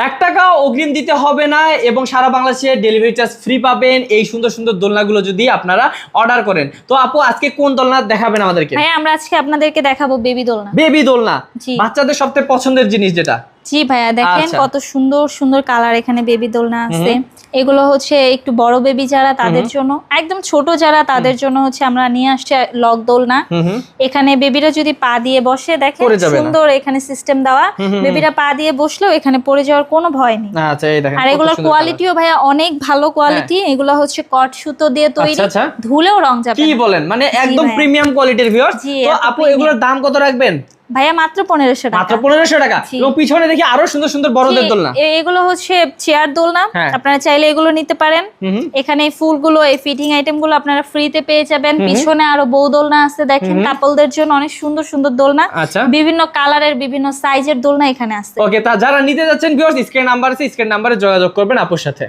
1 টাকা অগ্রিম দিতে হবে না এবং সারা বাংলাদেশে ডেলিভারি চার্জ ফ্রি পাবেন এই সুন্দর সুন্দর দোলনাগুলো যদি আপনারা অর্ডার করেন। তো আপু আজকে কোন দোলনা দেখাবেন আমাদেরকে? ভাই আমরা আজকে আপনাদেরকে দেখাবো বেবি দোলনা। বেবি দোলনা, জি। বাচ্চাদের সবথেকে পছন্দের জিনিস যেটা। জি ভাইয়া দেখেন আচ্ছা। কত সুন্দর সুন্দর কালার এখানে বেবি দোলনা আছে। এগুলো হচ্ছে একটু বড় বেবি যারা তাদের জন্য, একদম ছোট যারা তাদের জন্য হচ্ছে আমরা নিয়ে আসছি লক দোলনা। এখানে বেবিরা যদি পা দিয়ে বসে দেখেন সুন্দর এখানে সিস্টেম দেওয়া, বেবিরা পা দিয়ে বসলেও এখানে পড়ে যাওয়ার কোনো ভয় নেই। আচ্ছা এই দেখেন, আর এগুলোর কোয়ালিটিও ভাইয়া অনেক ভালো কোয়ালিটি। এগুলো হচ্ছে কট সুতো দিয়ে তৈরি, আচ্ছা। ধুলেও রং যাবে না। কি বলেন, মানে একদম প্রিমিয়াম কোয়ালিটির ভিউয়ার্স। তো আপু এগুলোর দাম কত রাখবেন? ভাইয়া মাত্র 1500 টাকা। মাত্র 1500 টাকা। এবং পিছনে দেখি আরো সুন্দর সুন্দর বড়দের দোলনা। এগুলো হচ্ছে চেয়ার দোলনা, আপনারা চাইলে এগুলো নিতে পারেন। এখানে এই ফুলগুলো, এই ফিটিং আইটেমগুলো আপনারা ফ্রিতে পেয়ে যাবেন। পিছনে আরো বউ দোলনা আছে দেখেন, কাপলদের জন্য অনেক সুন্দর সুন্দর দোলনা, বিভিন্ন কালারের বিভিন্ন সাইজের দোলনা এখানে আছে। ওকে, তা যারা নিতে যাচ্ছেন ভিউয়ার্স স্ক্রিন নাম্বার আছে, স্ক্রিন নাম্বারে যোগাযোগ করবেন আপুর সাথে।